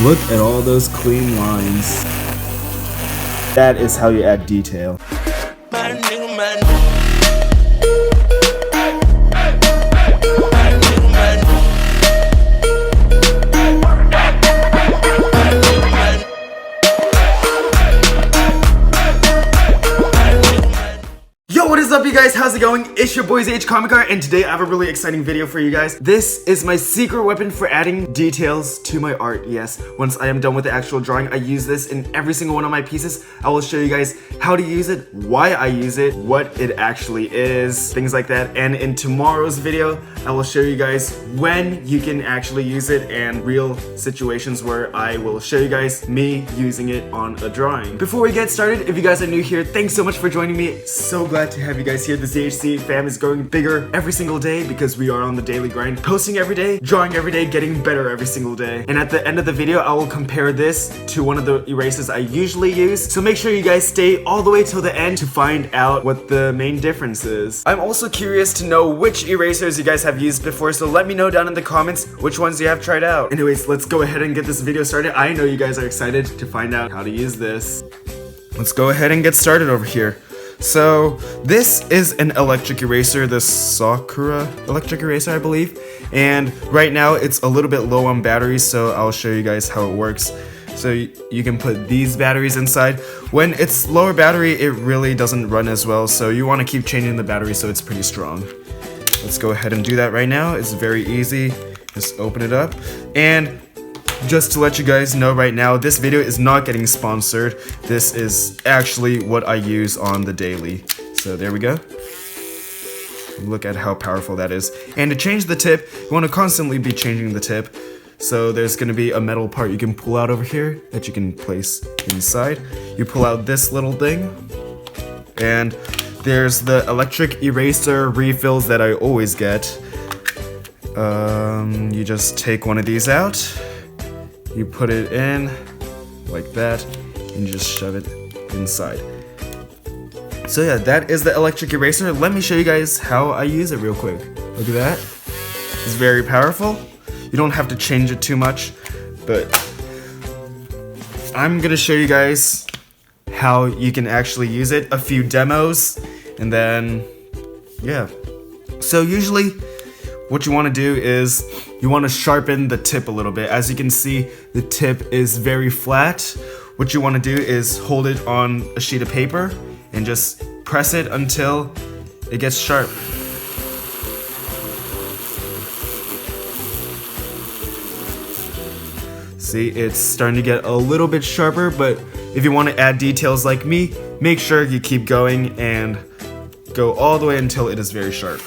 Look at all those clean lines. That is how you add detail. What is up, you guys? How's it going? It's your boy H Comic Art, and today I have a really exciting video for you guys. This is my secret weapon for adding details to my art. Yes, once I am done with the actual drawing, I use this in every single one of my pieces. I will show you guys how to use it, why I use it, what it actually is, things like that. And in tomorrow's video, I will show you guys when you can actually use it and real situations where I will show you guys me using it on a drawing. Before we get started, if you guys are new here, thanks so much for joining me. So glad to have you guys here. The ZHC fam is growing bigger every single day because we are on the daily grind, posting every day, drawing every day, getting better every single day. And at the end of the video, I will compare this to one of the erasers I usually use. So make sure you guys stay all the way till the end to find out what the main difference is. I'm also curious to know which erasers you guys have used before, so let me know down in the comments which ones you have tried out. Anyways, let's go ahead and get this video started. I know you guys are excited to find out how to use this. Let's go ahead and get started over here. So this is an electric eraser, the Sakura electric eraser, I believe. And right now it's a little bit low on batteries, so I'll show you guys how it works. So you can put these batteries inside. When it's lower battery, it really doesn't run as well, so you want to keep changing the battery so it's pretty strong. Let's go ahead and do that right now. It's very easy. Just open it up. And just to let you guys know right now, this video is not getting sponsored. This is actually what I use on the daily. So there we go. Look at how powerful that is. And to change the tip, you want to constantly be changing the tip. So there's going to be a metal part you can pull out over here that you can place inside. You pull out this little thing. And there's the electric eraser refills that I always get. You just take one of these out. You put it in like that, and you just shove it inside. So yeah, that is the electric eraser. Let me show you guys how I use it real quick. Look at that. It's very powerful. You don't have to change it too much, but I'm gonna show you guys how you can actually use it, a few demos, and then yeah. So usually what you want to do is you want to sharpen the tip a little bit. As you can see, the tip is very flat. What you want to do is hold it on a sheet of paper and just press it until it gets sharp. See, it's starting to get a little bit sharper, but if you want to add details like me, make sure you keep going and go all the way until it is very sharp.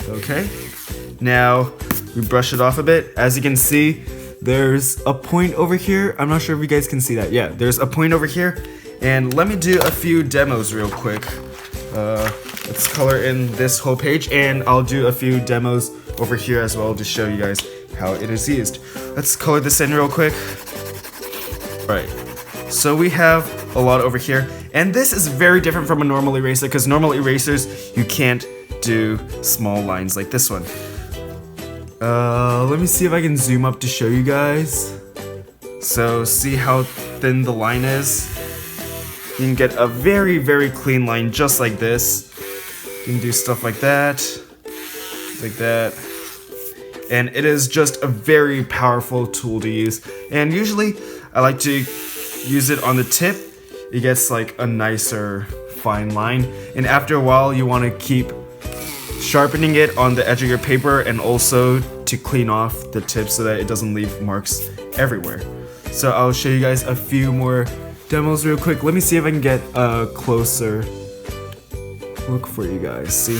Okay, now we brush it off a bit. As you can see, there's a point over here. I'm not sure if you guys can see that. Yeah, there's a point over here. And let me do a few demos real quick. Let's color in this whole page, and I'll do a few demos over here as well to show you guys how it is used. Let's color this in real quick. Right, so we have a lot over here. And this is very different from a normal eraser, because normal erasers, you can't do small lines like this one. Let me see if I can zoom up to show you guys. So see how thin the line is? You can get a very, very clean line just like this. You can do stuff like that, and it is just a very powerful tool to use. And usually I like to use it on the tip. It gets like a nicer fine line, and after a while you want to keep sharpening it on the edge of your paper, and also to clean off the tip so that it doesn't leave marks everywhere. So I'll show you guys a few more demos real quick. Let me see if I can get a closer look for you guys. See?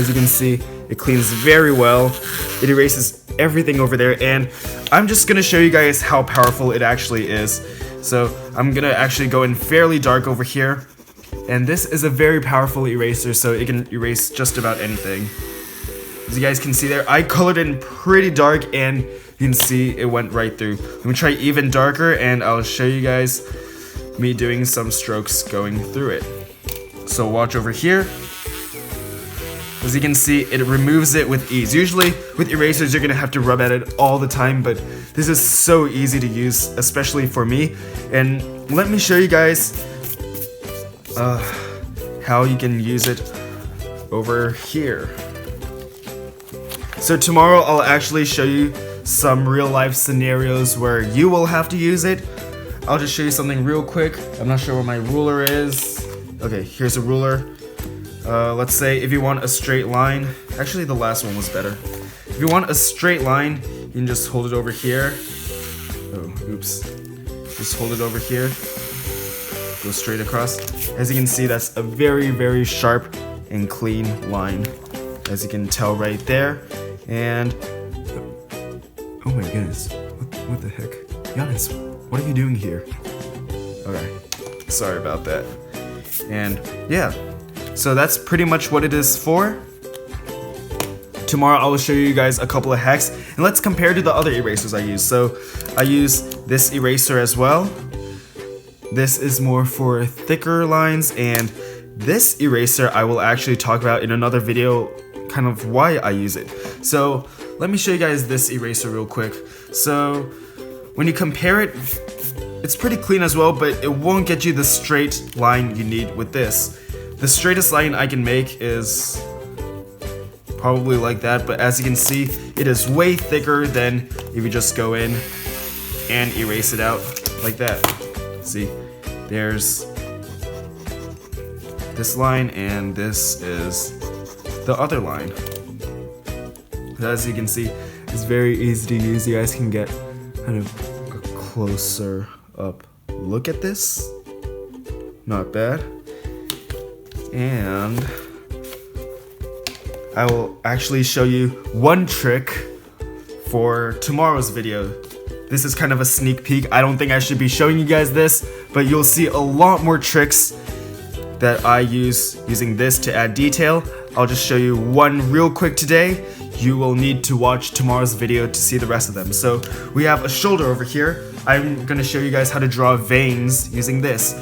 As you can see, it cleans very well. It erases everything over there, and I'm just gonna show you guys how powerful it actually is. So I'm gonna actually go in fairly dark over here. And this is a very powerful eraser, so it can erase just about anything. As you guys can see there, I colored in pretty dark, and you can see it went right through. Let me try even darker, and I'll show you guys me doing some strokes going through it. So watch over here. As you can see, it removes it with ease. Usually with erasers, you're gonna have to rub at it all the time, but this is so easy to use, especially for me. And let me show you guys how you can use it over here. So tomorrow I'll actually show you some real life scenarios where you will have to use it. I'll just show you something real quick. I'm not sure where my ruler is. Okay, here's a ruler. Let's say if you want a straight line, actually the last one was better. If you want a straight line, you can just hold it over here. Oh, oops. Just hold it over here. Go straight across. As you can see, that's a very, very sharp and clean line. As you can tell right there. And, oh my goodness, what the heck? Giannis, what are you doing here? Okay, sorry about that. And yeah. So that's pretty much what it is for. Tomorrow I will show you guys a couple of hacks, and let's compare to the other erasers I use. So I use this eraser as well. This is more for thicker lines, and this eraser I will actually talk about in another video, kind of why I use it. So let me show you guys this eraser real quick. So when you compare it, it's pretty clean as well, but it won't get you the straight line you need with this. The straightest line I can make is probably like that, but as you can see, it is way thicker than if you just go in and erase it out like that. See, there's this line and this is the other line. As you can see, it's very easy to use. You guys can get kind of a closer up look at this. Not bad. And I will actually show you one trick for tomorrow's video. This is kind of a sneak peek. I don't think I should be showing you guys this, but you'll see a lot more tricks that I use using this to add detail. I'll just show you one real quick today. You will need to watch tomorrow's video to see the rest of them. So we have a shoulder over here. I'm gonna show you guys how to draw veins using this.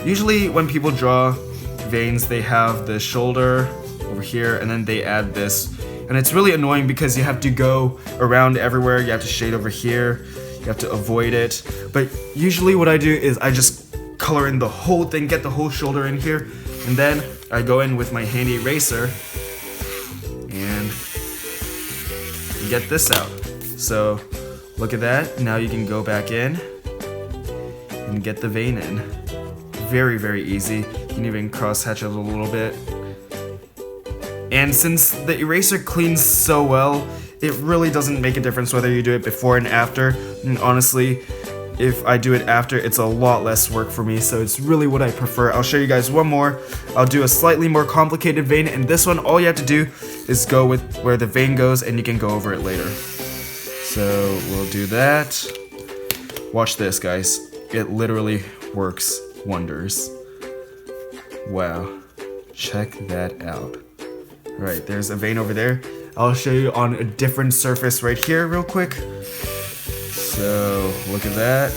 Usually when people draw veins, they have the shoulder over here and then they add this, and it's really annoying because you have to go around everywhere. You have to shade over here, you have to avoid it. But usually what I do is I just color in the whole thing, get the whole shoulder in here, and then I go in with my handy eraser and get this out. So look at that. Now you can go back in and get the vein in. Very, very easy. You can even cross-hatch it a little bit. And since the eraser cleans so well, it really doesn't make a difference whether you do it before and after. And honestly, if I do it after, it's a lot less work for me, so it's really what I prefer. I'll show you guys one more. I'll do a slightly more complicated vein, and this one, all you have to do is go with where the vein goes, and you can go over it later. So we'll do that. Watch this, guys. It literally works wonders. Wow, check that out. Right, there's a vein over there. I'll show you on a different surface right here real quick. So look at that,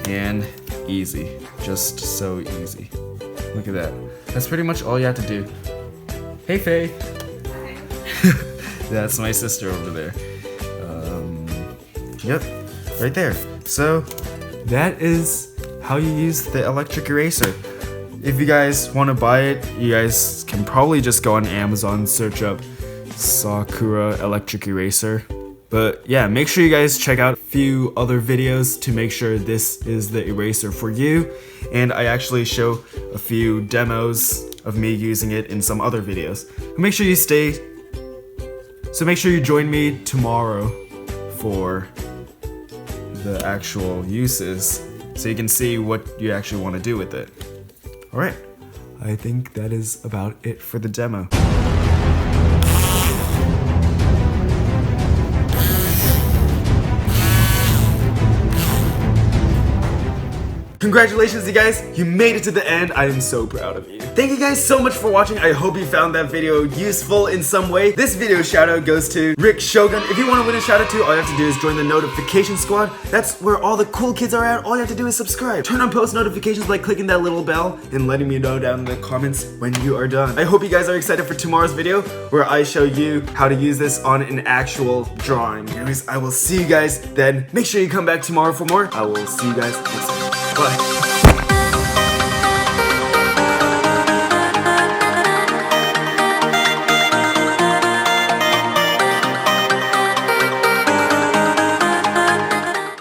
and easy, just so easy. Look at that. That's pretty much all you have to do. Hey Faye. That's my sister over there. Yep, right there. So that is how you use the electric eraser. If you guys want to buy it, you guys can probably just go on Amazon, search up Sakura electric eraser. But yeah, make sure you guys check out a few other videos to make sure this is the eraser for you. And I actually show a few demos of me using it in some other videos. Make sure you join me tomorrow for the actual uses so you can see what you actually want to do with it. Alright, I think that is about it for the demo. Congratulations, you guys. You made it to the end. I am so proud of you. Thank you guys so much for watching. I hope you found that video useful in some way. This video shout out goes to Rick Shogun. If you want to win a shout out too, all you have to do is join the notification squad. That's where all the cool kids are at. All you have to do is subscribe. Turn on post notifications by clicking that little bell and letting me know down in the comments when you are done. I hope you guys are excited for tomorrow's video where I show you how to use this on an actual drawing. Anyways, I will see you guys then. Make sure you come back tomorrow for more. I will see you guys next time. Bye.